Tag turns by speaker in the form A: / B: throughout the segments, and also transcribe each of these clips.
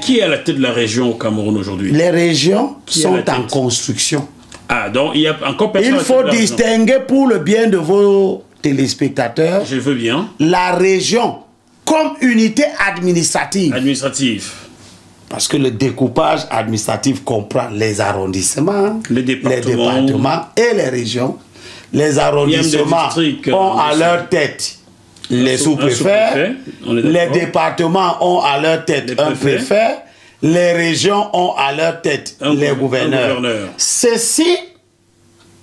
A: qui est à la tête de la région au Cameroun aujourd'hui?
B: Les régions sont en construction.
A: Ah, donc il y a encore personne.
B: Il faut distinguer pour le bien de vos téléspectateurs.
A: Je veux bien.
B: La région comme unité administrative. Parce que le découpage administratif comprend les arrondissements, les départements et les régions. Les arrondissements ont à leur tête les sous-préfets, les départements ont à leur tête un préfet, les régions ont à leur tête les gouverneurs. Ces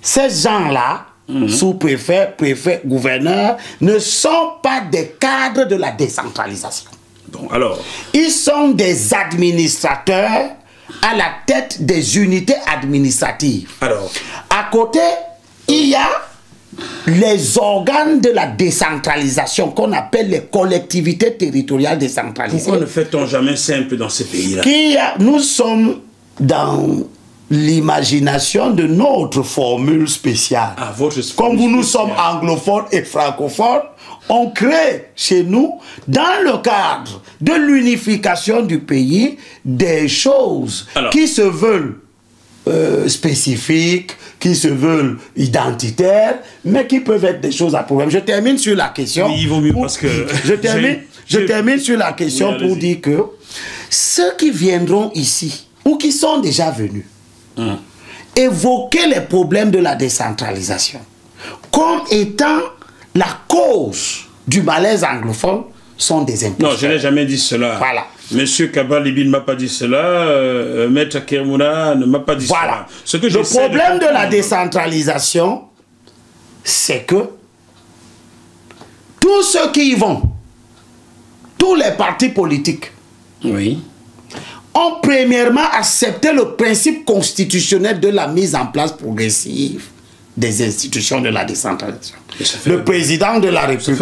B: gens-là, sous-préfets, préfets, gouverneurs, ne sont pas des cadres de la décentralisation.
A: Bon, alors,
B: ils sont des administrateurs à la tête des unités administratives.
A: Alors,
B: à côté, il y a les organes de la décentralisation qu'on appelle les collectivités territoriales décentralisées.
A: Pourquoi ne fait-on jamais simple dans ces pays-là?
B: Nous sommes dans l'imagination de notre formule spéciale.
A: Ah, votre
B: comme nous sommes anglophones et francophones, on crée chez nous, dans le cadre de l'unification du pays, des choses qui se veulent spécifiques, qui se veulent identitaires, mais qui peuvent être des choses à problème. Je termine sur la question.
A: Oui, il vaut mieux parce que...
B: Je termine sur la question pour dire que ceux qui viendront ici, ou qui sont déjà venus, évoquer les problèmes de la décentralisation comme étant la cause du malaise anglophone sont des imposteurs.
A: Non, je n'ai jamais dit cela.
B: Voilà.
A: Monsieur Kabalibi ne m'a pas dit cela, Maître Kermouna ne m'a pas dit cela. Ce que
B: le problème de la décentralisation, c'est que tous ceux qui y vont, tous les partis politiques, ont premièrement accepté le principe constitutionnel de la mise en place progressive des institutions de la décentralisation. Le président de la République,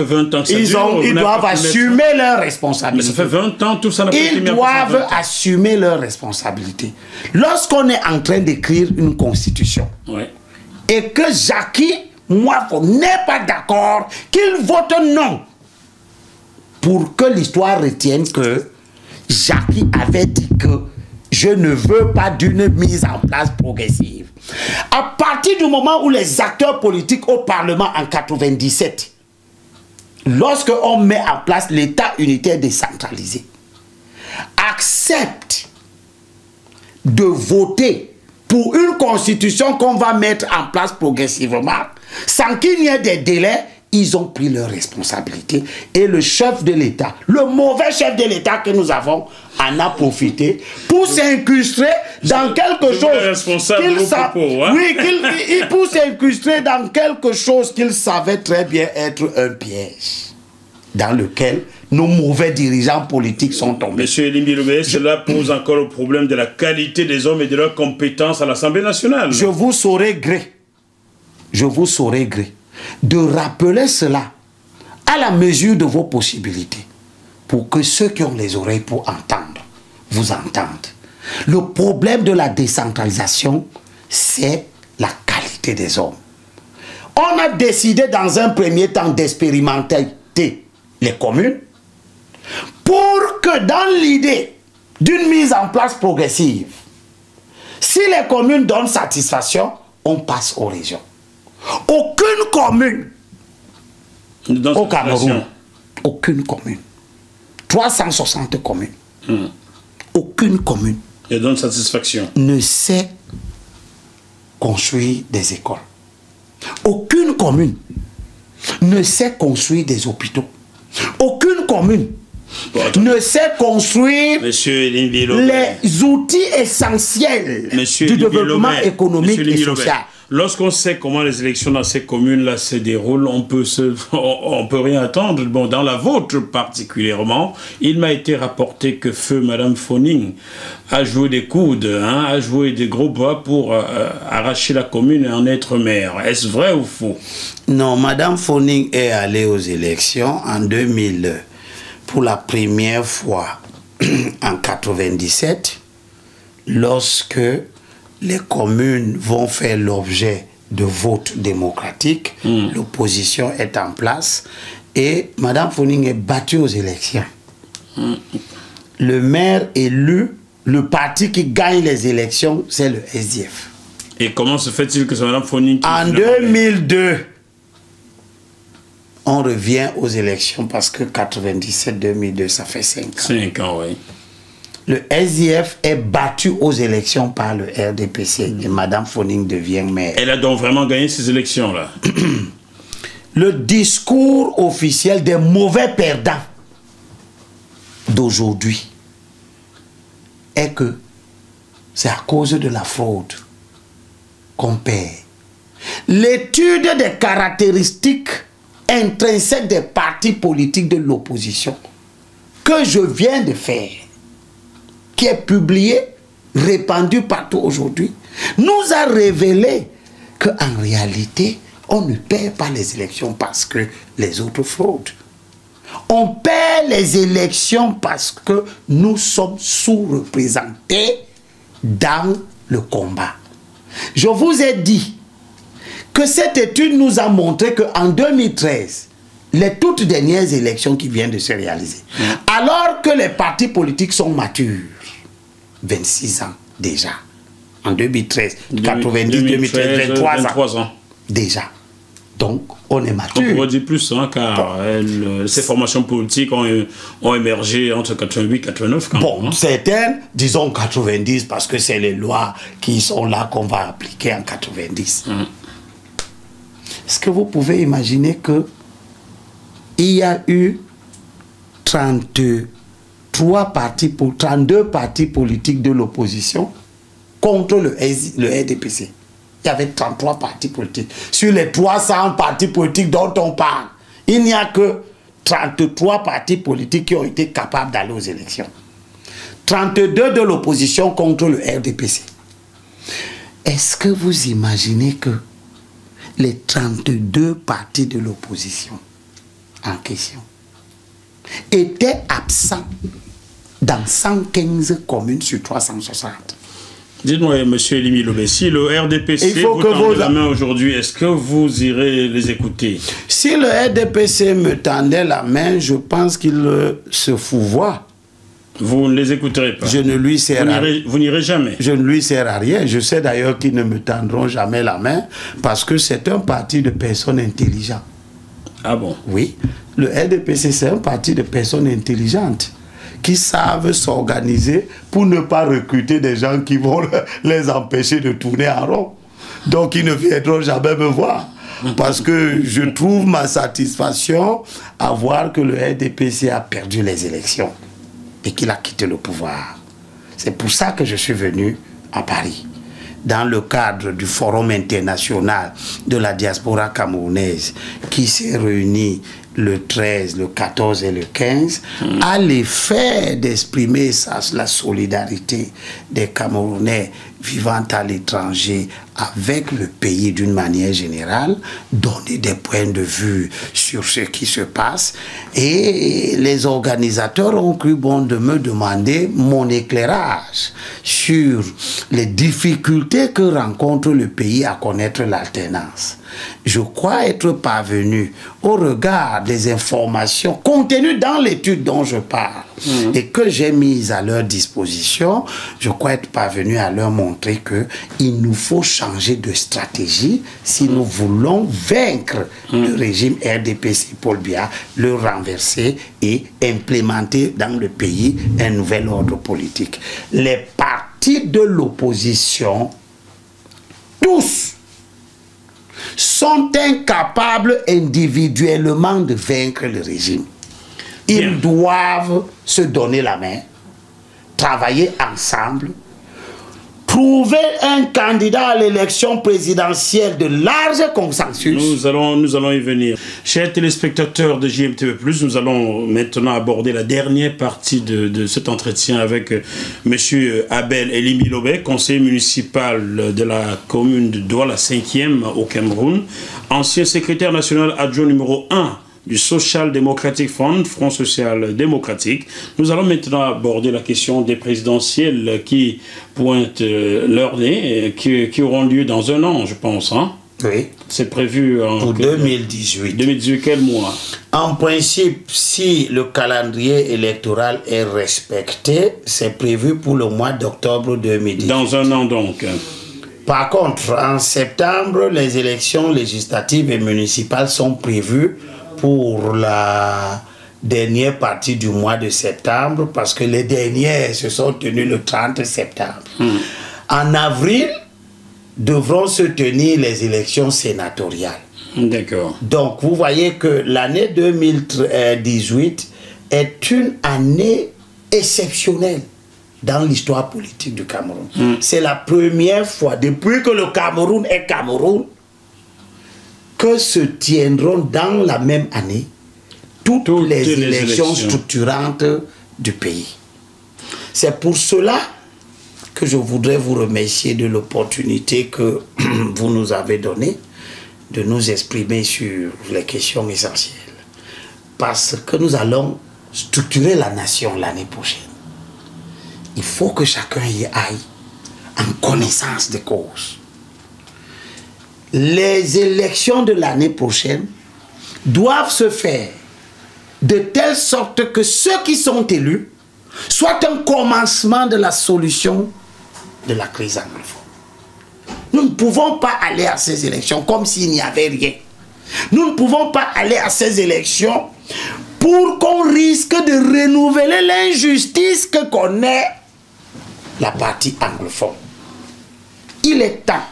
B: ils doivent assumer leurs responsabilités.
A: Mais ça fait 20 ans, tout ça n'a pas été mis en place.
B: Ils doivent assumer leurs responsabilités. Lorsqu'on est en train d'écrire une constitution, et que Jackie Mouafo n'est pas d'accord, qu'il vote non, pour que l'histoire retienne que Jackie avait dit que je ne veux pas d'une mise en place progressive. À partir du moment où les acteurs politiques au Parlement en 97, lorsque on met en place l'État unitaire décentralisé, acceptent de voter pour une constitution qu'on va mettre en place progressivement, sans qu'il n'y ait des délais, ils ont pris leurs responsabilités. Et le chef de l'État, le mauvais chef de l'État que nous avons, en a profité pour s'incruster dans quelque chose pour s'incruster dans quelque chose qu'il savait très bien être un piège dans lequel nos mauvais dirigeants politiques sont tombés.
A: Monsieur Elimbilobé, cela pose encore le problème de la qualité des hommes et de leurs compétences à l'Assemblée nationale.
B: Je vous saurai gré de rappeler cela à la mesure de vos possibilités pour que ceux qui ont les oreilles pour entendre, vous entendent. Le problème de la décentralisation, c'est la qualité des hommes. On a décidé dans un premier temps d'expérimenter les communes pour que dans l'idée d'une mise en place progressive, si les communes donnent satisfaction, on passe aux régions. Aucune commune au Cameroun, aucune commune, 360 communes, aucune commune ne sait construire des écoles. Aucune commune ne sait construire des hôpitaux. Aucune commune ne sait construire les outils essentiels du développement économique et social.
A: Lorsqu'on sait comment les élections dans ces communes-là se déroulent, on peut rien attendre. Bon, dans la vôtre particulièrement, il m'a été rapporté que feu Madame Foning a joué des coudes, a joué des gros bras pour arracher la commune et en être maire. Est-ce vrai ou faux?
B: Non, Madame Foning est allée aux élections en 2000 pour la première fois en 97, lorsque les communes vont faire l'objet de votes démocratiques, l'opposition est en place et Madame Foning est battue aux élections. le maire élu, le parti qui gagne les élections, c'est le SDF.
A: Et comment se fait-il que c'est Mme Foning qui...
B: En 2002, on revient aux élections parce que 97-2002, ça fait 5 ans.
A: 5 ans, oui.
B: Le SDF est battu aux élections par le RDPC et Mme Foning devient maire.
A: Elle a donc vraiment gagné ces élections-là.
B: Le discours officiel des mauvais perdants d'aujourd'hui est que c'est à cause de la fraude qu'on perd. L'étude des caractéristiques intrinsèques des partis politiques de l'opposition que je viens de faire, qui est publiée, répandue partout aujourd'hui, nous a révélé qu'en réalité, on ne perd pas les élections parce que les autres fraudent. On perd les élections parce que nous sommes sous-représentés dans le combat. Je vous ai dit que cette étude nous a montré qu'en 2013, les toutes dernières élections qui viennent de se réaliser, alors que les partis politiques sont matures, 26 ans déjà, en 2013, 90, 2013, 23 ans déjà. Donc, on est mature.
A: On pourrait dire plus, hein, car ces formations politiques ont émergé entre 88 et 89.
B: Bon, hein. Certaines, disons 90, parce que c'est les lois qui sont là qu'on va appliquer en 90. Est-ce que vous pouvez imaginer que il y a eu 32 partis politiques de l'opposition contre le RDPC. Il y avait 33 partis politiques. Sur les 300 partis politiques dont on parle, il n'y a que 33 partis politiques qui ont été capables d'aller aux élections. 32 de l'opposition contre le RDPC. Est-ce que vous imaginez que les 32 partis de l'opposition en question étaient absents dans 115 communes sur 360?
A: Dites-moi, M. Elimi Lobé, si le RDPC vous tendez la main aujourd'hui, est-ce que vous irez les écouter?
B: Si le RDPC me tendait la main, je pense qu'il se fouvoie.
A: Vous ne les écouterez pas?
B: Je ne lui sers à rien.
A: Vous n'irez jamais?
B: Je ne lui sers à rien. Je sais d'ailleurs qu'ils ne me tendront jamais la main parce que c'est un parti de personnes intelligentes.
A: Ah bon?
B: Oui. Le RDPC, c'est un parti de personnes intelligentes qui savent s'organiser pour ne pas recruter des gens qui vont les empêcher de tourner en rond. Donc, ils ne viendront jamais me voir. Parce que je trouve ma satisfaction à voir que le RDPC a perdu les élections et qu'il a quitté le pouvoir. C'est pour ça que je suis venu à Paris, dans le cadre du Forum international de la diaspora camerounaise qui s'est réuni le 13, le 14 et le 15, à l'effet d'exprimer la solidarité des Camerounais vivant à l'étranger avec le pays d'une manière générale, donner des points de vue sur ce qui se passe. Et les organisateurs ont cru bon de me demander mon éclairage sur les difficultés que rencontre le pays à connaître l'alternance. Je crois être parvenu, au regard des informations contenues dans l'étude dont je parle et que j'ai mises à leur disposition, je crois être parvenu à leur montrer qu'il nous faut changer de stratégie si nous voulons vaincre le régime RDPC Paul Biya, le renverser et implémenter dans le pays un nouvel ordre politique. Les partis de l'opposition, tous, sont incapables individuellement de vaincre le régime. Ils doivent se donner la main, travailler ensemble, trouver un candidat à l'élection présidentielle de large consensus.
A: Nous allons y venir. Chers téléspectateurs de JMTV+, nous allons maintenant aborder la dernière partie de cet entretien avec M. Abel Elimi Lobé, conseiller municipal de la commune de Douala 5e au Cameroun, ancien secrétaire national adjoint numéro 1 du Social Democratic Front, Front Social Démocratique. Nous allons maintenant aborder la question des présidentielles qui pointent leur nez, qui auront lieu dans un an, je pense. Hein?
B: Oui.
A: C'est prévu
B: pour 2018.
A: 2018, quel mois?
B: En principe, si le calendrier électoral est respecté, c'est prévu pour le mois d'octobre 2018.
A: Dans un an donc.
B: Par contre, en septembre, les élections législatives et municipales sont prévues pour la dernière partie du mois de septembre, parce que les dernières se sont tenues le 30 septembre. En avril, devront se tenir les élections sénatoriales.
A: D'accord.
B: Donc, vous voyez que l'année 2018 est une année exceptionnelle dans l'histoire politique du Cameroun. C'est la première fois, depuis que le Cameroun est Cameroun, que se tiendront dans la même année toutes les élections structurantes du pays. C'est pour cela que je voudrais vous remercier de l'opportunité que vous nous avez donnée de nous exprimer sur les questions essentielles. Parce que nous allons structurer la nation l'année prochaine. Il faut que chacun y aille en connaissance de cause. Les élections de l'année prochaine doivent se faire de telle sorte que ceux qui sont élus soient un commencement de la solution de la crise anglophone. Nous ne pouvons pas aller à ces élections comme s'il n'y avait rien. Nous ne pouvons pas aller à ces élections pour qu'on risque de renouveler l'injustice que connaît la partie anglophone. Il est temps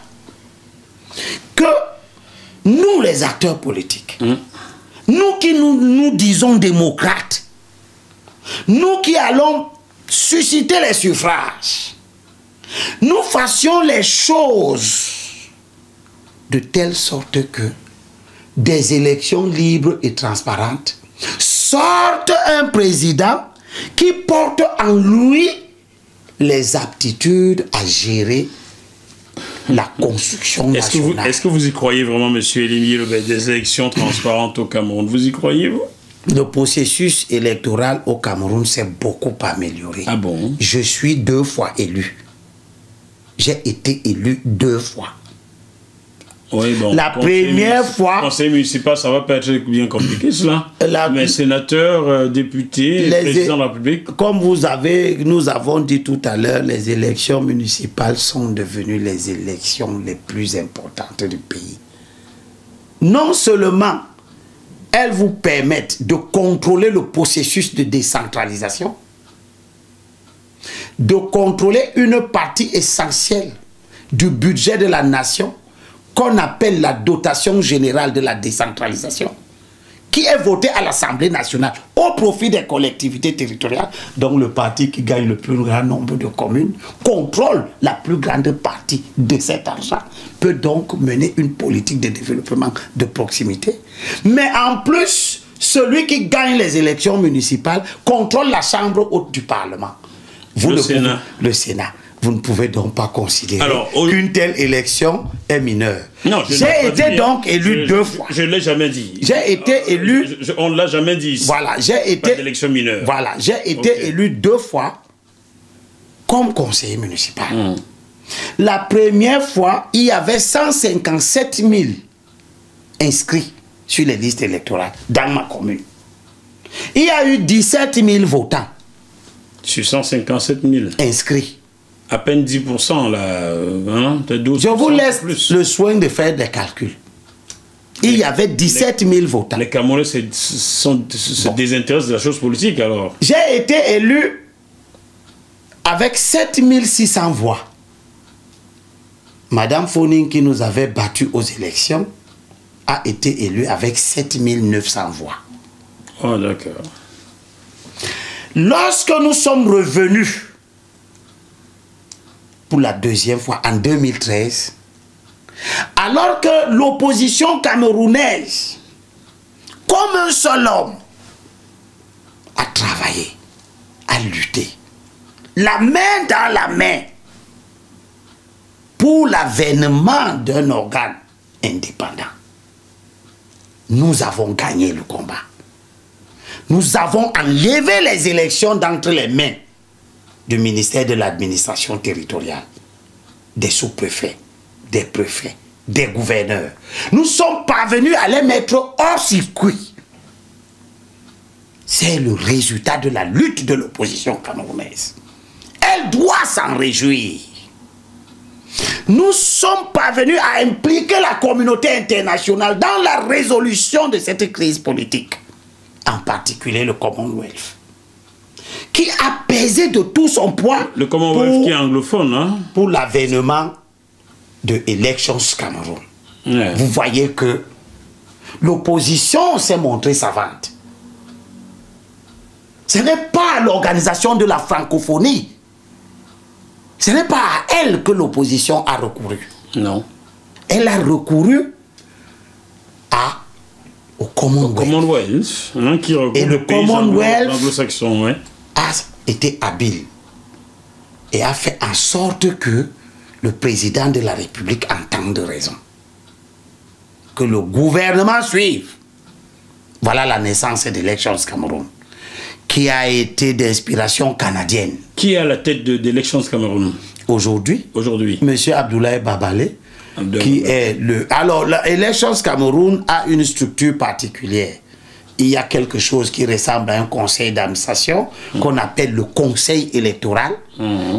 B: que nous, les acteurs politiques, nous qui nous disons démocrates, nous qui allons susciter les suffrages, nous fassions les choses de telle sorte que des élections libres et transparentes sortent un président qui porte en lui les aptitudes à gérer la construction nationale.
A: Est-ce que vous y croyez vraiment, M. Elimi, des élections transparentes au Cameroun? Vous y croyez, vous?
B: Le processus électoral au Cameroun s'est beaucoup amélioré.
A: Ah bon?
B: Je suis 2 fois élu. J'ai été élu 2 fois.
A: Oui, bon,
B: la première fois...
A: Conseil municipal, ça va pas être bien compliqué, cela. Mais sénateur, député, président de la République...
B: Comme nous avons dit tout à l'heure, les élections municipales sont devenues les élections les plus importantes du pays. Non seulement elles vous permettent de contrôler le processus de décentralisation, de contrôler une partie essentielle du budget de la nation, qu'on appelle la dotation générale de la décentralisation, qui est votée à l'Assemblée nationale au profit des collectivités territoriales, dont le parti qui gagne le plus grand nombre de communes contrôle la plus grande partie de cet argent, peut donc mener une politique de développement de proximité. Mais en plus, celui qui gagne les élections municipales contrôle la chambre haute du Parlement. Le Sénat. Vous ne pouvez donc pas considérer qu'une telle élection est mineure. J'ai été donc élu 2 fois.
A: Je ne l'ai jamais dit.
B: J'ai été élu...
A: on ne l'a jamais dit ici.
B: Voilà, j'ai été...
A: Pas d'élection mineure.
B: Voilà, j'ai été élu 2 fois comme conseiller municipal. La première fois, il y avait 157 000 inscrits sur les listes électorales dans ma commune. Il y a eu 17 000 votants.
A: Sur 157 000
B: inscrits.
A: À peine 10% là, hein, 12%.
B: Je vous laisse le soin de faire des calculs. Il y avait 17 000 votants.
A: Les Camerounais se désintéressent de la chose politique alors.
B: J'ai été élu avec 7 600 voix. Madame Foning, qui nous avait battus aux élections, a été élue avec 7 900 voix.
A: Oh, d'accord.
B: Lorsque nous sommes revenus pour la 2e fois, en 2013, alors que l'opposition camerounaise, comme un seul homme, a travaillé, a lutté, la main dans la main, pour l'avènement d'un organe indépendant. Nous avons gagné le combat. Nous avons enlevé les élections d'entre les mains du ministère de l'administration territoriale, des sous-préfets, des préfets, des gouverneurs. Nous sommes parvenus à les mettre hors circuit. C'est le résultat de la lutte de l'opposition camerounaise. Elle doit s'en réjouir. Nous sommes parvenus à impliquer la communauté internationale dans la résolution de cette crise politique, en particulier le Commonwealth, qui a pesé de tout son poids.
A: Le Commonwealth qui est anglophone, hein?
B: Pour l'avènement de Elections Cameroun. Ouais. Vous voyez que l'opposition s'est montrée savante. Ce n'est pas l'organisation de la francophonie. Ce n'est pas à elle que l'opposition a recouru.
A: Non.
B: Elle a recouru au Commonwealth.
A: Au Commonwealth, hein, qui regroupe
B: et le Commonwealth
A: anglo-saxon, ouais,
B: a été habile et a fait en sorte que le président de la République entende raison. Que le gouvernement suive. Voilà la naissance d'Elections Cameroun, qui a été d'inspiration canadienne.
A: Qui est à la tête d'Elections Cameroun
B: aujourd'hui?
A: Aujourd'hui.
B: M. Abdoulaye Babale, qui est le... Alors, Elections Cameroun a une structure particulière. Il y a quelque chose qui ressemble à un conseil d'administration qu'on appelle le conseil électoral,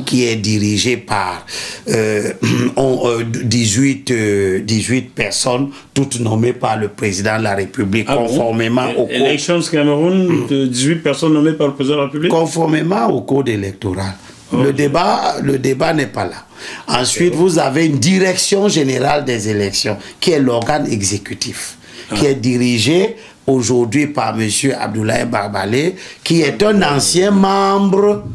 B: qui est dirigé par 18 personnes, toutes nommées par le président de la République, conformément au code...
A: Elections Cameroun, 18 personnes nommées par le président de la République? Conformément
B: au code électoral. Le débat n'est pas là. Ensuite, vous avez une direction générale des élections, qui est l'organe exécutif, qui est dirigé aujourd'hui par M. Abdoulaye Babale, qui est un ancien membre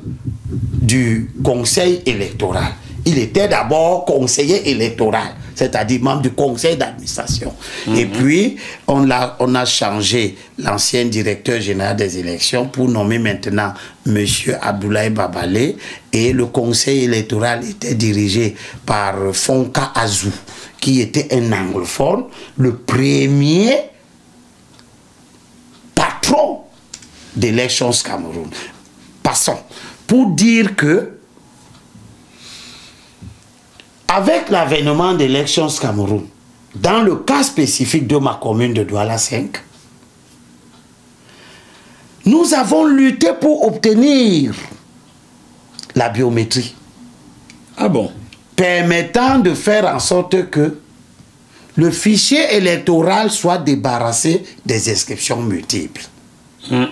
B: du conseil électoral. Il était d'abord conseiller électoral, c'est-à-dire membre du conseil d'administration. Et puis, on a changé l'ancien directeur général des élections pour nommer maintenant M. Abdoulaye Babale, et le conseil électoral était dirigé par Fonka Azou, qui était un anglophone, le premier patron d'Elections Cameroun. Passons. Pour dire que avec l'avènement d'Elections Cameroun, dans le cas spécifique de ma commune de Douala 5, nous avons lutté pour obtenir la biométrie.
A: Ah bon?
B: Permettant de faire en sorte que le fichier électoral soit débarrassé des inscriptions multiples. Nous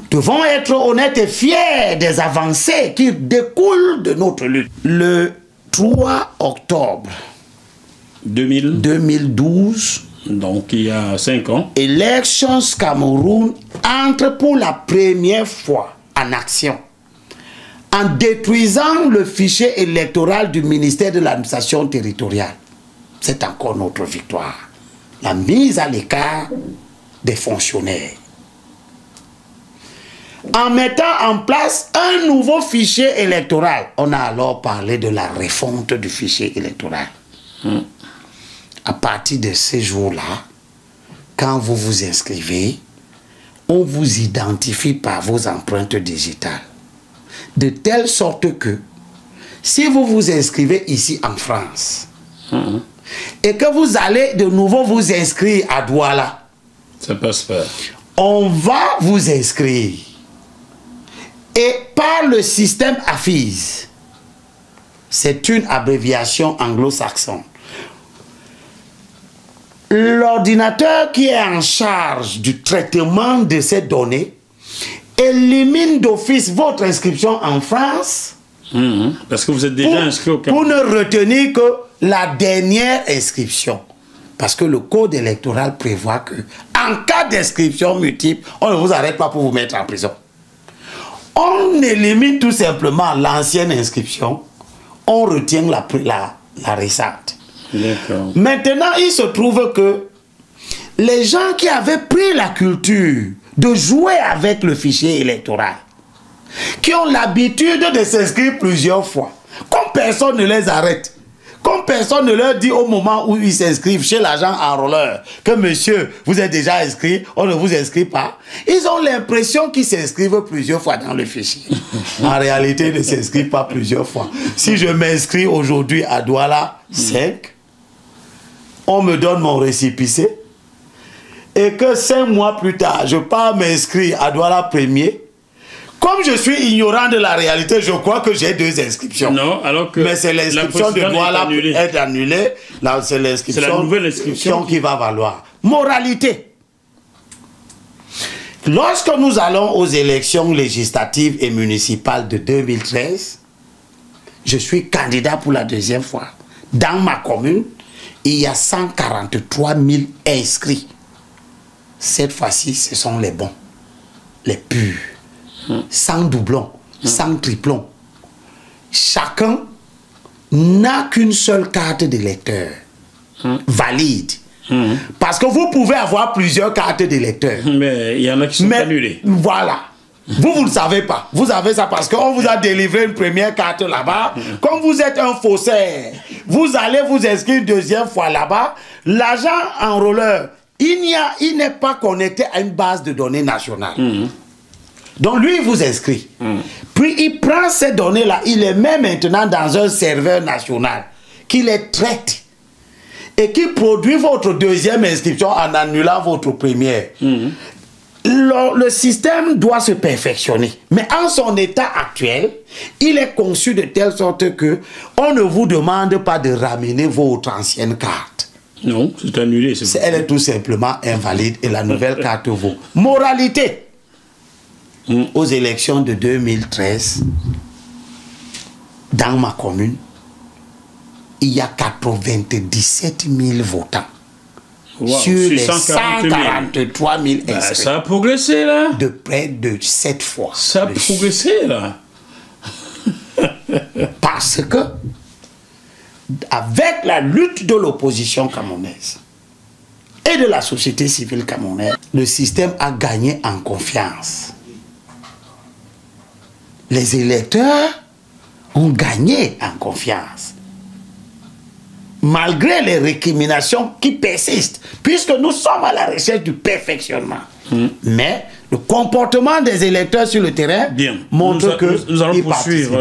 B: devons être honnêtes et fiers des avancées qui découlent de notre lutte. Le 3 octobre 2012,
A: donc il y a 5 ans,
B: Elections Cameroun entre pour la première fois en action, en détruisant le fichier électoral du ministère de l'administration territoriale. C'est encore notre victoire. La mise à l'écart des fonctionnaires. En mettant en place un nouveau fichier électoral. On a alors parlé de la refonte du fichier électoral. À partir de ces jours-là, quand vous vous inscrivez, on vous identifie par vos empreintes digitales. De telle sorte que, si vous vous inscrivez ici en France, et que vous allez de nouveau vous inscrire à Douala,
A: ça passe pas.
B: On va vous inscrire. Et par le système AFIS, c'est une abréviation anglo-saxonne. L'ordinateur qui est en charge du traitement de ces données élimine d'office votre inscription en France.
A: Parce que vous êtes déjà inscrit au Cameroun.
B: Pour ne retenir que la dernière inscription. Parce que le code électoral prévoit que, en cas d'inscription multiple, on ne vous arrête pas pour vous mettre en prison. On élimine tout simplement l'ancienne inscription, on retient la récente. Maintenant, il se trouve que les gens qui avaient pris la culture de jouer avec le fichier électoral, qui ont l'habitude de s'inscrire plusieurs fois, comme personne ne les arrête, comme personne ne leur dit au moment où ils s'inscrivent chez l'agent enrôleur que monsieur, vous êtes déjà inscrit, on ne vous inscrit pas, ils ont l'impression qu'ils s'inscrivent plusieurs fois dans le fichier. En réalité, ils ne s'inscrivent pas plusieurs fois. Si je m'inscris aujourd'hui à Douala 5, on me donne mon récépissé, et que 5 mois plus tard, je pars m'inscrire à Douala Premier. Comme je suis ignorant de la réalité, je crois que j'ai 2 inscriptions.
A: Non, alors que
B: mais c'est l'inscription de Douala est annulée. Là, c'est l'inscription,
A: la nouvelle inscription
B: qui va valoir. Moralité. Lorsque nous allons aux élections législatives et municipales de 2013, je suis candidat pour la 2e fois. Dans ma commune, il y a 143 000 inscrits. Cette fois-ci, ce sont les bons, les purs, sans doublons, sans triplons. Chacun n'a qu'une seule carte d'électeur valide. Parce que vous pouvez avoir plusieurs cartes d'électeur.
A: Mais il y en a qui sont annulées.
B: Voilà. Vous ne le savez pas. Vous avez ça parce qu'on vous a délivré une première carte là-bas. Comme vous êtes un faussaire, vous allez vous inscrire une 2e fois là-bas. L'agent enrôleur, il n'est pas connecté à une base de données nationale. Donc lui, il vous inscrit. Puis il prend ces données-là, il les met maintenant dans un serveur national qui les traite et qui produit votre 2e inscription en annulant votre première. Le système doit se perfectionner. Mais en son état actuel, il est conçu de telle sorte que on ne vous demande pas de ramener votre ancienne carte.
A: Non, c'est annulé.
B: Elle est tout simplement invalide et la nouvelle carte vaut. Moralité. Aux élections de 2013, dans ma commune, il y a 97 000 votants. Wow, sur les 143 000 inscrits.
A: Ça a progressé là.
B: De près de 7 fois.
A: Ça a progressé là.
B: Parce que, avec la lutte de l'opposition camerounaise et de la société civile camerounaise, le système a gagné en confiance. Les électeurs ont gagné en confiance. Malgré les récriminations qui persistent, puisque nous sommes à la recherche du perfectionnement. Mais le comportement des électeurs sur le terrain montre que
A: nous allons poursuivre,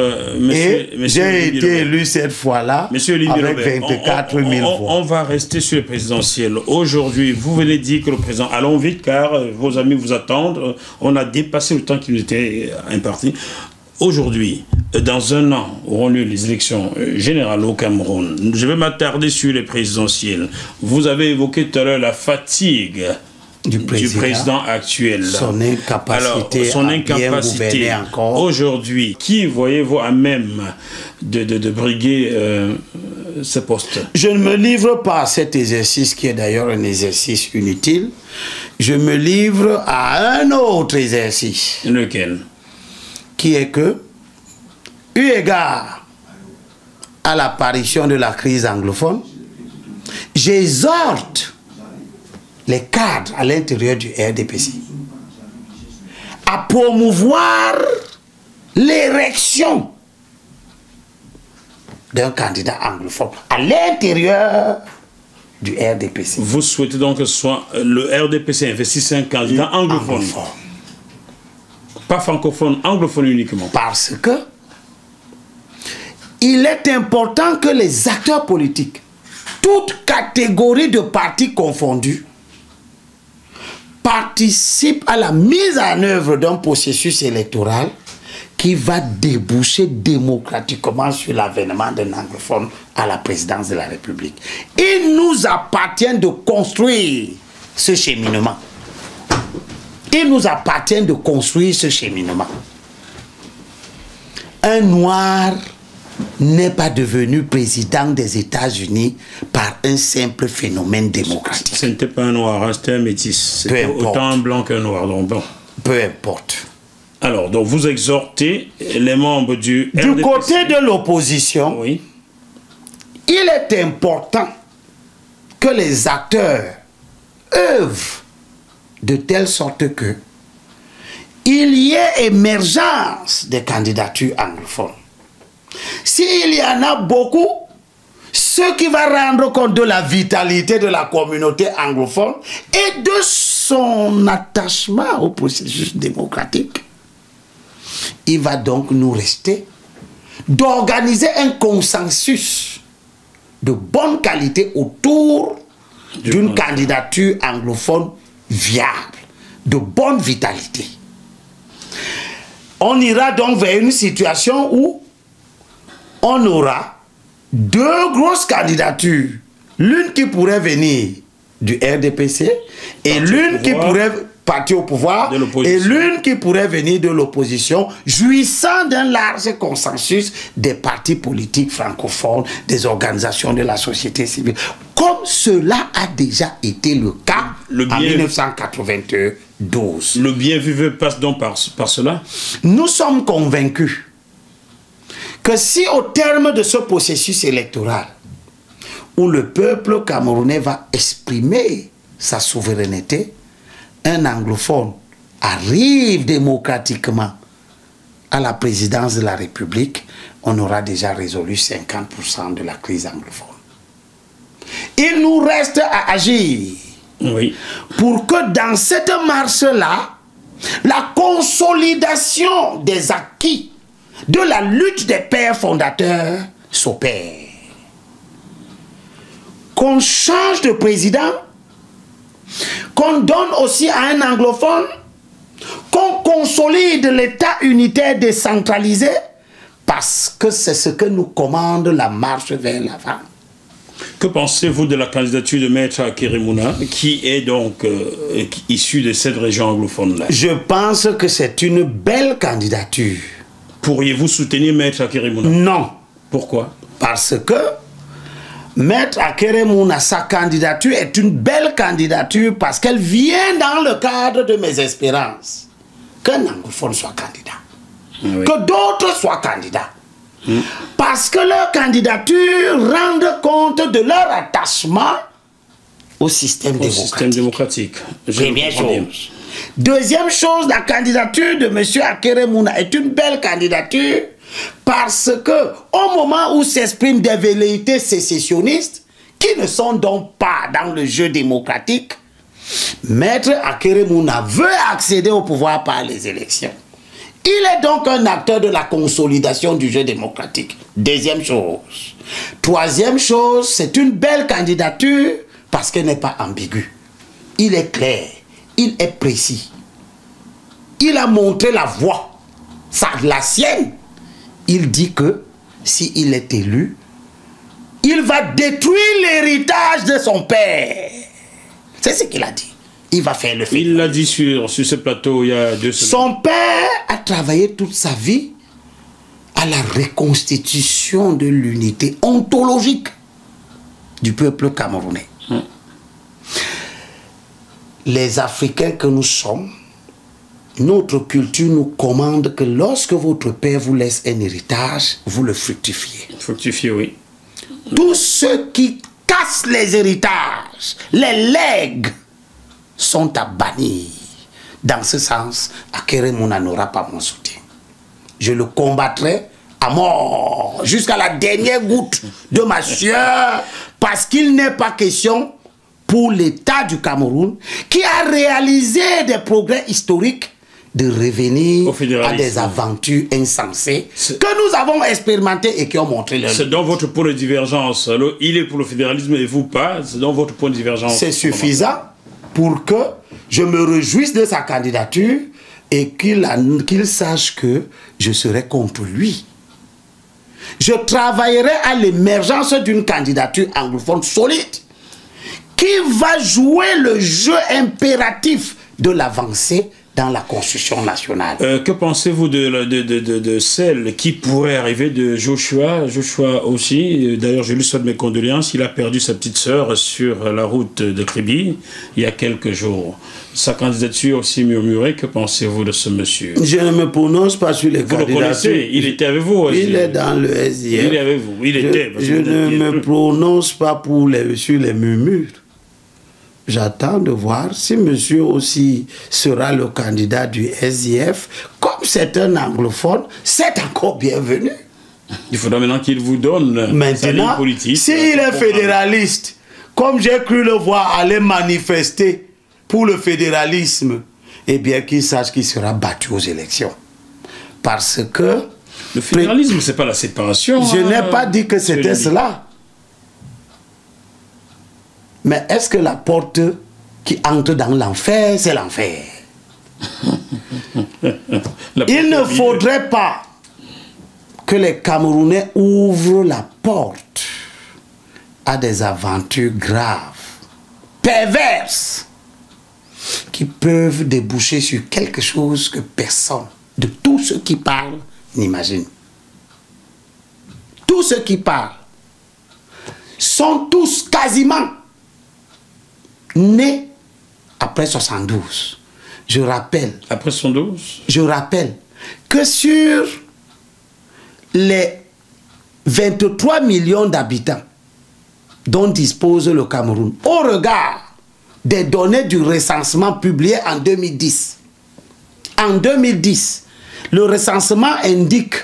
B: j'ai été élu cette fois-là avec 24 000 voix.
A: On va rester sur le présidentiel. Aujourd'hui, vous venez dire que le président... Allons vite, car vos amis vous attendent. On a dépassé le temps qui nous était imparti. Aujourd'hui, dans un an, auront lieu les élections générales au Cameroun. Je vais m'attarder sur les présidentielles. Vous avez évoqué tout à l'heure la fatigue du président actuel.
B: Son incapacité, bien gouverner encore.
A: Aujourd'hui, qui voyez-vous à même de briguer ce poste?
B: Je ne me livre pas à cet exercice qui est d'ailleurs un exercice inutile. Je me livre à un autre exercice.
A: Lequel?
B: Qui est que, eu égard à l'apparition de la crise anglophone, j'exhorte les cadres à l'intérieur du RDPC à promouvoir l'érection d'un candidat anglophone à l'intérieur du RDPC.
A: Vous souhaitez donc que soit le RDPC investisse un candidat anglophone. Pas francophone, anglophone uniquement.
B: Parce que il est important que les acteurs politiques, toutes catégories de partis confondus, participent à la mise en œuvre d'un processus électoral qui va déboucher démocratiquement sur l'avènement d'un anglophone à la présidence de la République. Il nous appartient de construire ce cheminement. Il nous appartient de construire ce cheminement. Un noir n'est pas devenu président des États-Unis par un simple phénomène démocratique.
A: Ce n'était pas un noir, c'était un métis. C'était autant un blanc qu'un noir. Donc bon.
B: Peu importe.
A: Alors, donc vous exhortez les membres du RDPC.
B: Du côté de l'opposition,
A: oui,
B: il est important que les acteurs œuvrent de telle sorte que il y ait émergence des candidatures anglophones. S'il y en a beaucoup, ce qui va rendre compte de la vitalité de la communauté anglophone et de son attachement au processus démocratique, il va donc nous rester d'organiser un consensus de bonne qualité autour d'une candidature anglophone viable, de bonne vitalité. On ira donc vers une situation où on aura deux grosses candidatures. L'une qui pourrait venir du RDPC et l'une qui pourrait partir au pouvoir et l'une qui pourrait venir de l'opposition, jouissant d'un large consensus des partis politiques francophones, des organisations de la société civile, comme cela a déjà été le cas en 1992.
A: Le bien vivre passe donc par cela?
B: Nous sommes convaincus que si au terme de ce processus électoral, où le peuple camerounais va exprimer sa souveraineté, un anglophone arrive démocratiquement à la présidence de la République, on aura déjà résolu 50% de la crise anglophone. Il nous reste à agir pour que dans cette marche-là, la consolidation des acquis de la lutte des pères fondateurs s'opère. Qu'on change de président, qu'on donne aussi à un anglophone, qu'on consolide l'État unitaire décentralisé, parce que c'est ce que nous commande la marche vers l'avant.
A: Que pensez-vous de la candidature de Maître Akeremouna, qui est donc issue de cette région anglophone-là?
B: Je pense que c'est une belle candidature.
A: Pourriez-vous soutenir Maître Akeremouna?
B: Non.
A: Pourquoi?
B: Parce que Maître Akeremouna, sa candidature est une belle candidature parce qu'elle vient dans le cadre de mes espérances. Qu'un anglophone soit candidat. Que d'autres soient candidats. Parce que leur candidature rend compte de leur attachement au système démocratique. Première chose. Deuxième chose, la candidature de M. Akeremouna est une belle candidature parce que au moment où s'expriment des velléités sécessionnistes qui ne sont donc pas dans le jeu démocratique, Maître Akeremouna veut accéder au pouvoir par les élections. Il est donc un acteur de la consolidation du jeu démocratique. Deuxième chose. Troisième chose, c'est une belle candidature parce qu'elle n'est pas ambiguë. Il est clair, il est précis. Il a montré la voie, la sienne. Il dit que s'il est élu, il va détruire l'héritage de son père. C'est ce qu'il a dit. Il va faire le fédéralisme.
A: Il l'a dit sur ce plateau il y a 2 semaines.
B: Son père a travaillé toute sa vie à la reconstitution de l'unité ontologique du peuple camerounais. Les Africains que nous sommes, notre culture nous commande que lorsque votre père vous laisse un héritage, vous le fructifiez.
A: Fructifier, oui.
B: Tous ceux qui cassent les héritages, les lègues, sont à bannir. Dans ce sens, Akeremouna n'aura pas mon soutien. Je le combattrai à mort, jusqu'à la dernière goutte de ma sueur, parce qu'il n'est pas question pour l'État du Cameroun, qui a réalisé des progrès historiques, de revenir à des aventures insensées que nous avons expérimentées et qui ont montré leur...
A: C'est dans votre point de divergence. Alors, il est pour le fédéralisme et vous pas. C'est dans votre point de divergence.
B: C'est suffisant pour que je me réjouisse de sa candidature et qu'il sache que je serai contre lui. Je travaillerai à l'émergence d'une candidature anglophone solide qui va jouer le jeu impératif de l'avancée dans la construction nationale.
A: Que pensez-vous de celle qui pourrait arriver de Joshua? Joshua aussi, d'ailleurs je lui souhaite mes condoléances, il a perdu sa petite sœur sur la route de Kribi il y a quelques jours. Sa candidature aussi murmurée, que pensez-vous de ce monsieur?
B: Je ne me prononce pas sur les candidatures.
A: Vous le connaissez, il était avec vous aussi.
B: Il est dans le SDF.
A: Il est avec vous, il était.
B: Je ne me prononce pas sur les murmures. J'attends de voir si monsieur aussi sera le candidat du SDF. Comme c'est un anglophone, c'est encore bienvenu.
A: Il faudra maintenant qu'il vous donne sa ligne politique.
B: S'il est fédéraliste, comme j'ai cru le voir aller manifester pour le fédéralisme, eh bien qu'il sache qu'il sera battu aux élections. Parce que...
A: Le fédéralisme, c'est pas la séparation.
B: Je n'ai pas dit que c'était cela. Mais est-ce que la porte qui entre dans l'enfer, c'est l'enfer? Il ne faudrait pas que les Camerounais ouvrent la porte à des aventures graves, perverses, qui peuvent déboucher sur quelque chose que personne, de tous ceux qui parlent, n'imagine. Tous ceux qui parlent sont tous quasiment nés après 72. Je rappelle.
A: Après 72?
B: Je rappelle que sur les 23 millions d'habitants dont dispose le Cameroun, au regard des données du recensement publié en 2010. En 2010, le recensement indique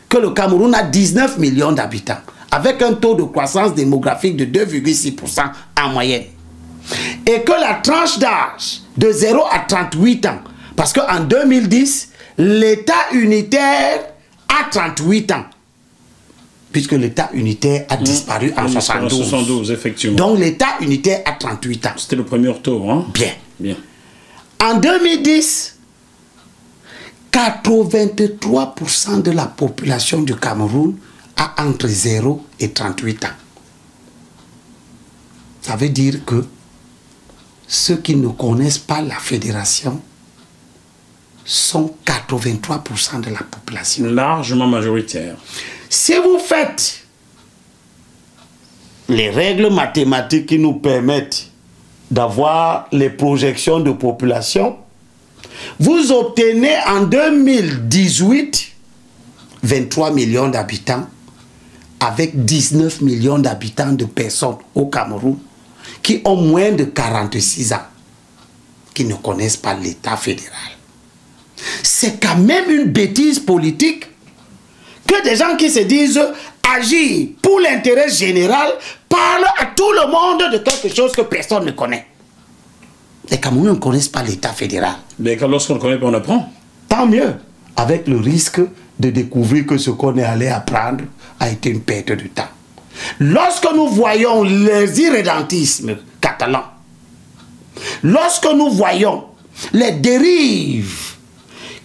B: que le Cameroun a 19 millions d'habitants, avec un taux de croissance démographique de 2,6% en moyenne. Et que la tranche d'âge de 0 à 38 ans, parce qu'en 2010, l'État unitaire a 38 ans, puisque l'État unitaire a disparu en 72.
A: Effectivement.
B: Donc l'État unitaire a 38 ans.
A: C'était le premier tour, hein?
B: Bien.
A: Bien.
B: En 2010, 83% de la population du Cameroun a entre 0 et 38 ans. Ça veut dire que ceux qui ne connaissent pas la fédération sont 83% de la population.
A: Largement majoritaire.
B: Si vous faites les règles mathématiques qui nous permettent d'avoir les projections de population, vous obtenez en 2018 23 millions d'habitants avec 19 millions d'habitants de personnes au Cameroun qui ont moins de 46 ans, qui ne connaissent pas l'État fédéral. C'est quand même une bêtise politique que des gens qui se disent agir pour l'intérêt général parlent à tout le monde de quelque chose que personne ne connaît. Les Camerounais ne connaissent pas l'État fédéral.
A: Mais lorsqu'on ne connaît pas, on apprend.
B: Tant mieux, avec le risque de découvrir que ce qu'on est allé apprendre a été une perte de temps. Lorsque nous voyons les irrédentismes catalans, lorsque nous voyons les dérives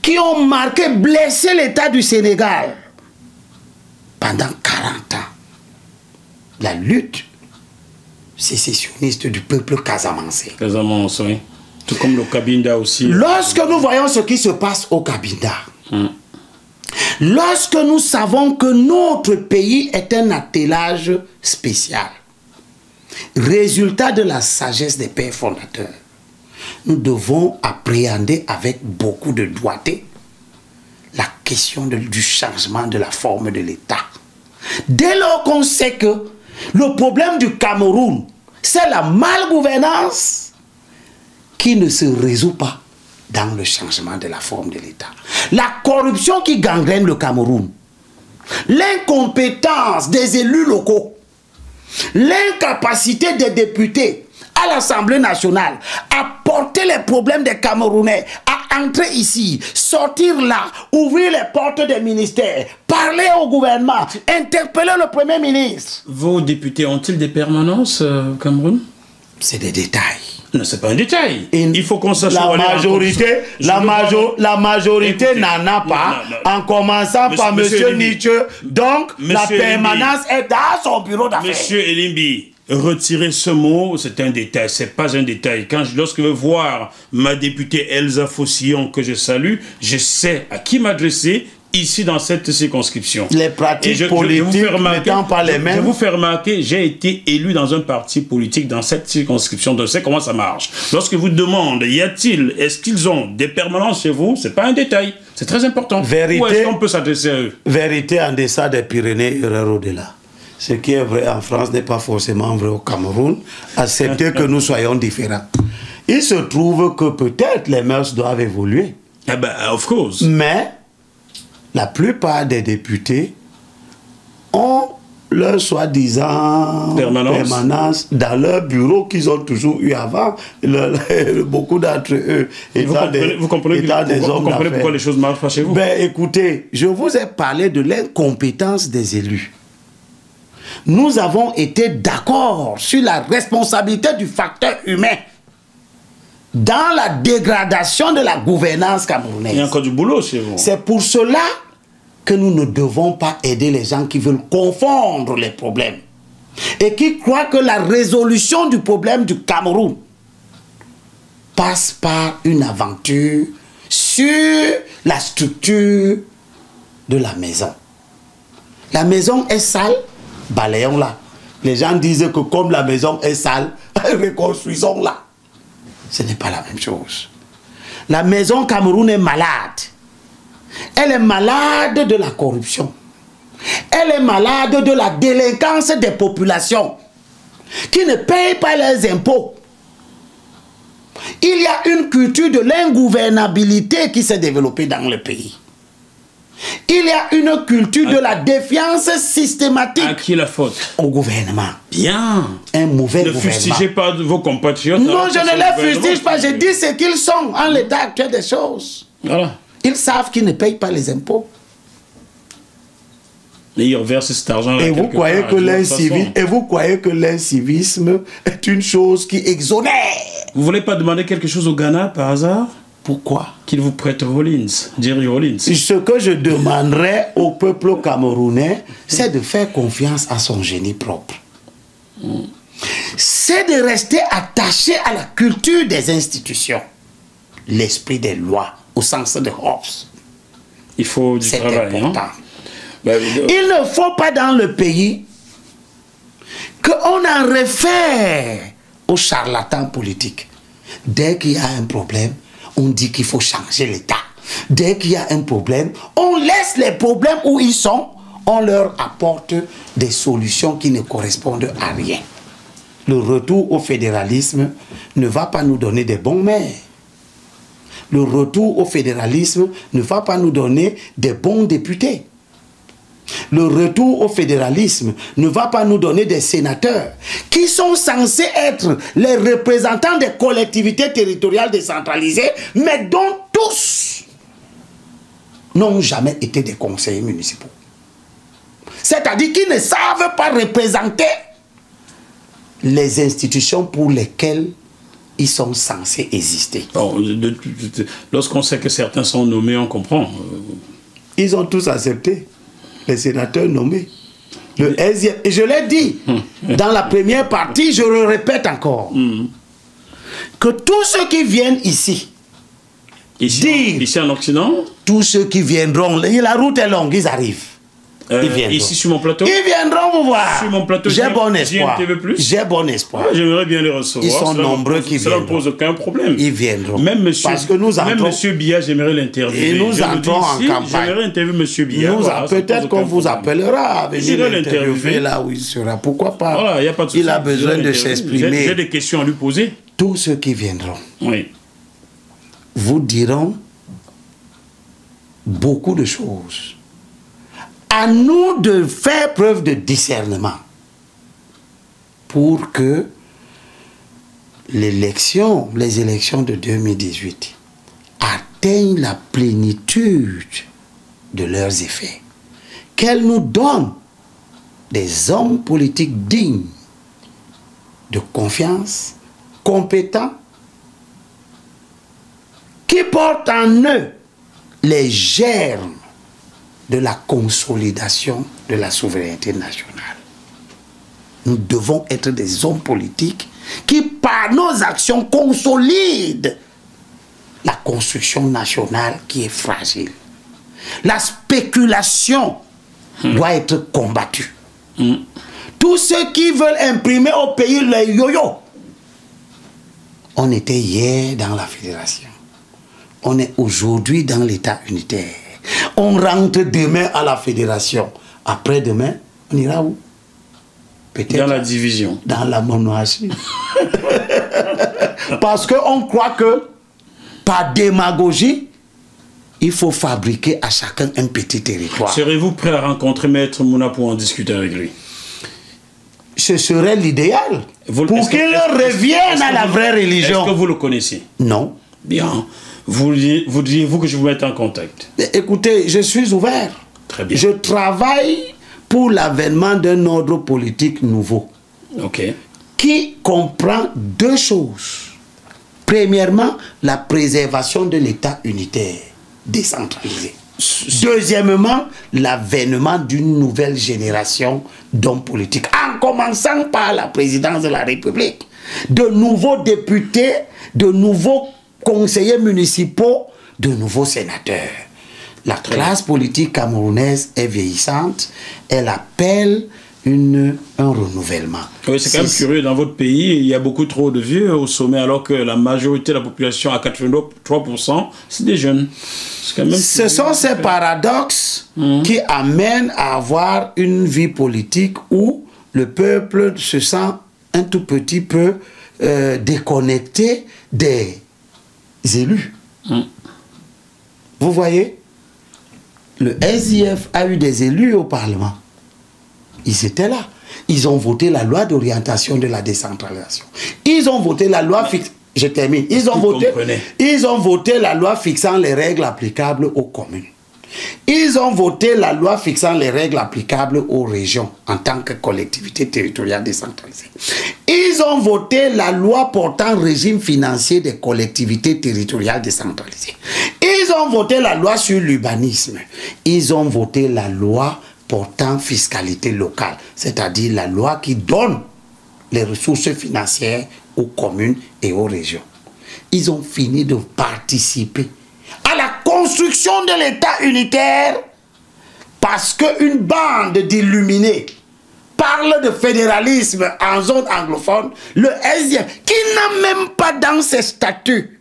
B: qui ont marqué, blessé l'État du Sénégal pendant 40 ans, la lutte sécessionniste du peuple casamançais.
A: Casamance, oui. Tout comme le Cabinda aussi.
B: Lorsque nous voyons ce qui se passe au Cabinda, lorsque nous savons que notre pays est un attelage spécial, résultat de la sagesse des pères fondateurs, nous devons appréhender avec beaucoup de doigté la question du changement de la forme de l'État. Dès lors qu'on sait que le problème du Cameroun, c'est la malgouvernance qui ne se résout pas dans le changement de la forme de l'État. La corruption qui gangrène le Cameroun, l'incompétence des élus locaux, l'incapacité des députés à l'Assemblée nationale à porter les problèmes des Camerounais, à entrer ici, sortir là, ouvrir les portes des ministères, parler au gouvernement, interpeller le Premier ministre.
A: Vos députés ont-ils des permanences au Cameroun?
B: C'est des détails.
A: Non, c'est pas un détail. Il faut qu'on sache.
B: La majorité n'en a pas, en commençant par M. Nietzsche. Donc, la permanence est dans son bureau d'affaires.
A: Monsieur Elimbi, retirer ce mot, c'est un détail, c'est pas un détail. Lorsque je veux voir ma députée Elsa Fossillon, que je salue, je sais à qui m'adresser ici dans cette circonscription.
B: Les pratiques politiques n'étant pas les mêmes.
A: Je vous fais remarquer, j'ai été élu dans un parti politique dans cette circonscription, donc je sais comment ça marche. Lorsque vous demandez, est-ce qu'ils ont des permanences chez vous, c'est pas un détail, c'est très important.
B: Vérité,
A: où est-ce qu'on peut s'adresser à eux?
B: Vérité en deçà des Pyrénées, erreur au-delà. Ce qui est vrai en France n'est pas forcément vrai au Cameroun. Acceptez que nous soyons différents. Il se trouve que peut-être les mœurs doivent évoluer.
A: Ah ben, of course.
B: Mais la plupart des députés ont leur soi-disant permanence dans leur bureau qu'ils ont toujours eu avant. Beaucoup d'entre eux étant des hommes d'affaires. Vous comprenez
A: pourquoi les choses ne marchent pas chez vous?
B: Ben, écoutez, je vous ai parlé de l'incompétence des élus. nous avons été d'accord sur la responsabilité du facteur humain dans la dégradation de la gouvernance camerounaise.
A: Il y a encore du boulot chez vous.
B: C'est pour cela que nous ne devons pas aider les gens qui veulent confondre les problèmes et qui croient que la résolution du problème du Cameroun passe par une aventure sur la structure de la maison. La maison est sale, balayons-la. Les gens disent que comme la maison est sale, reconstruisons-la. Ce n'est pas la même chose. La maison Cameroun est malade. Elle est malade de la corruption. Elle est malade de la délinquance des populations qui ne payent pas leurs impôts. Il y a une culture de l'ingouvernabilité qui s'est développée dans le pays. Il y a une culture de la défiance systématique.
A: À qui la faute?
B: Au gouvernement.
A: Bien.
B: Un mauvais
A: Ne
B: gouvernement.
A: fustigez pas vos compatriotes.
B: Non, je ne les fustige pas. Je dis ce qu'ils sont en l'état actuel des choses.
A: Voilà.
B: Ils savent qu'ils ne payent pas les impôts.
A: Et ils reversent cet argent.
B: Et vous croyez que l'incivisme est une chose qui exonère?
A: Vous voulez pas demander quelque chose au Ghana par hasard?
B: Pourquoi?
A: Qu'il vous prête Rollins, Jerry Rollins.
B: Ce que je demanderais au peuple camerounais, c'est de faire confiance à son génie propre. C'est de rester attaché à la culture des institutions. L'esprit des lois, au sens de Hobbes.
A: Il faut du travail.
B: C'est important.
A: Hein?
B: Il ne faut pas dans le pays qu'on en réfère aux charlatans politiques. Dès qu'il y a un problème, on dit qu'il faut changer l'État. Dès qu'il y a un problème, on laisse les problèmes où ils sont, on leur apporte des solutions qui ne correspondent à rien. Le retour au fédéralisme ne va pas nous donner des bons maires. Le retour au fédéralisme ne va pas nous donner des bons députés. Le retour au fédéralisme ne va pas nous donner des sénateurs qui sont censés être les représentants des collectivités territoriales décentralisées, mais dont tous n'ont jamais été des conseillers municipaux. C'est-à-dire qu'ils ne savent pas représenter les institutions pour lesquelles ils sont censés exister.
A: Bon, lorsqu'on sait que certains sont nommés, on comprend.
B: Ils ont tous accepté. Les sénateurs nommés. Et je l'ai dit dans la première partie, je le répète encore, que tous ceux qui viennent ici,
A: ici en Occident,
B: tous ceux qui viendront, la route est longue, ils arrivent.
A: Ici sur mon plateau,
B: ils viendront vous voir.
A: Sur mon plateau,
B: j'ai bon espoir.
A: J'ai
B: bon espoir.
A: J'aimerais bien les recevoir.
B: Ils sont nombreux qui viendront.
A: Ça ne pose aucun problème.
B: Ils viendront.
A: Même monsieur,
B: parce que nous entrons,
A: même monsieur Biya, j'aimerais l'interviewer.
B: Et nous entrons en campagne.
A: J'aimerais interviewer monsieur Biya.
B: Peut-être qu'on vous appellera à venir l'interviewer là où il sera. Pourquoi pas?
A: Voilà, y a pas de souci.
B: Il a besoin de s'exprimer.
A: J'ai des questions à lui poser.
B: Tous ceux qui viendront
A: vous
B: diront beaucoup de choses. À nous de faire preuve de discernement pour que les élections de 2018 atteignent la plénitude de leurs effets. Qu'elles nous donnent des hommes politiques dignes de confiance, compétents, qui portent en eux les germes de la consolidation de la souveraineté nationale. Nous devons être des hommes politiques qui, par nos actions, consolident la construction nationale qui est fragile. La spéculation doit être combattue. Tous ceux qui veulent imprimer au pays le yo-yo, on était hier dans la fédération. On est aujourd'hui dans l'État unitaire. On rentre demain à la fédération. Après-demain, on ira où? Peut-être
A: dans la division.
B: Dans la monarchie. Parce qu'on croit que par démagogie, il faut fabriquer à chacun un petit territoire.
A: Serez-vous prêt à rencontrer Maître Mouna pour en discuter avec lui?
B: Ce serait l'idéal. Pour qu'il revienne à la vraie religion.
A: Est-ce que vous le connaissez?
B: Non.
A: Bien. Voudriez-vous que je vous mette en contact?
B: Écoutez, je suis ouvert.
A: Très bien.
B: Je travaille pour l'avènement d'un ordre politique nouveau. Qui comprend deux choses. Premièrement, la préservation de l'État unitaire, décentralisé. Deuxièmement, l'avènement d'une nouvelle génération d'hommes politiques, en commençant par la présidence de la République. De nouveaux députés, de nouveaux conseillers municipaux, de nouveaux sénateurs. La classe politique camerounaise est vieillissante, elle appelle un renouvellement.
A: Oui, c'est quand même curieux, dans votre pays, il y a beaucoup trop de vieux au sommet, alors que la majorité de la population, à 83%, c'est des jeunes. Quand même
B: ce sont ces paradoxes qui amènent à avoir une vie politique où le peuple se sent un tout petit peu déconnecté des élus. Vous voyez, le SDF a eu des élus au Parlement. Ils étaient là. Ils ont voté la loi d'orientation de la décentralisation. Ils ont voté la loi fixant... Je termine. Ils ont voté la loi fixant les règles applicables aux communes. Ils ont voté la loi fixant les règles applicables aux régions en tant que collectivité territoriale décentralisée. Ils ont voté la loi portant régime financier des collectivités territoriales décentralisées. Ils ont voté la loi sur l'urbanisme. Ils ont voté la loi portant fiscalité locale, c'est-à-dire la loi qui donne les ressources financières aux communes et aux régions. Ils ont fini de participer à la construction de l'État unitaire parce qu'une bande d'illuminés parle de fédéralisme en zone anglophone, le SDF, qui n'a même pas dans ses statuts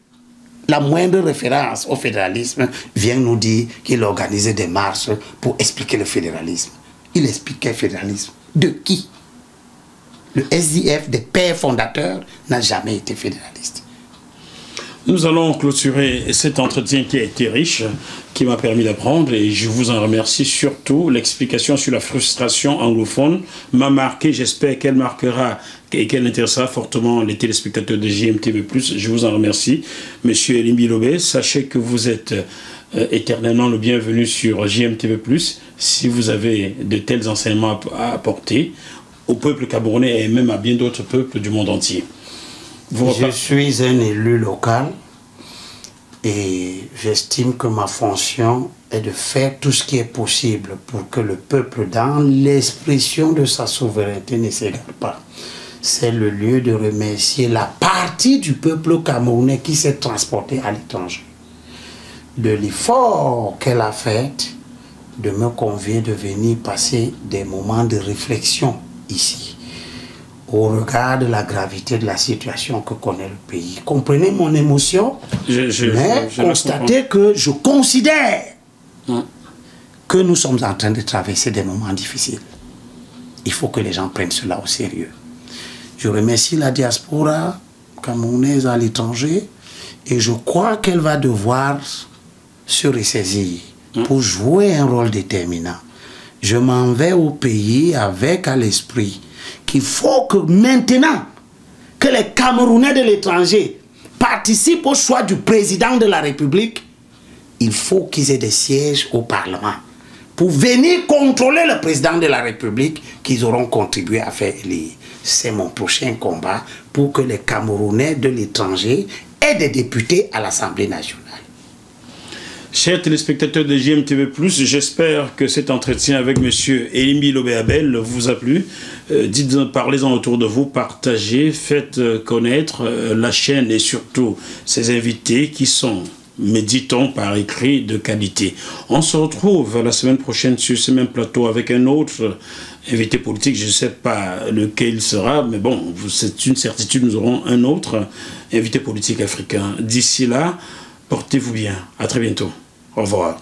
B: la moindre référence au fédéralisme, vient nous dire qu'il organisait des marches pour expliquer le fédéralisme. Il expliquait le fédéralisme. De qui? Le SDF des pères fondateurs n'a jamais été fédéraliste.
A: Nous allons clôturer cet entretien qui a été riche, qui m'a permis d'apprendre, et je vous en remercie. Surtout, l'explication sur la frustration anglophone m'a marqué. J'espère qu'elle marquera et qu'elle intéressera fortement les téléspectateurs de JMTV+. Je vous en remercie. Monsieur Elimbi Lobé, sachez que vous êtes éternellement le bienvenu sur JMTV+. Si vous avez de tels enseignements à apporter au peuple camerounais et même à bien d'autres peuples du monde entier.
B: Je suis un élu local et j'estime que ma fonction est de faire tout ce qui est possible pour que le peuple, dans l'expression de sa souveraineté, ne s'égare pas. C'est le lieu de remercier la partie du peuple camerounais qui s'est transportée à l'étranger. De l'effort qu'elle a fait de me convier de venir passer des moments de réflexion ici, au regard de la gravité de la situation que connaît le pays. Comprenez mon émotion, mais constatez que je considère que nous sommes en train de traverser des moments difficiles. Il faut que les gens prennent cela au sérieux. Je remercie la diaspora camerounaise à l'étranger et je crois qu'elle va devoir se ressaisir pour jouer un rôle déterminant. Je m'en vais au pays avec à l'esprit qu'il faut que maintenant que les Camerounais de l'étranger participent au choix du président de la République, il faut qu'ils aient des sièges au Parlement pour venir contrôler le président de la République qu'ils auront contribué à faire élire. C'est mon prochain combat pour que les Camerounais de l'étranger aient des députés à l'Assemblée nationale.
A: Chers téléspectateurs de JMTV+, j'espère que cet entretien avec M. Elimbi Lobé Abel vous a plu. Parlez-en autour de vous, partagez, faites connaître la chaîne et surtout ses invités qui sont, méditons par écrit, de qualité. On se retrouve la semaine prochaine sur ce même plateau avec un autre invité politique. Je ne sais pas lequel il sera, mais bon, c'est une certitude, nous aurons un autre invité politique africain. D'ici là, portez-vous bien. À très bientôt. Au revoir.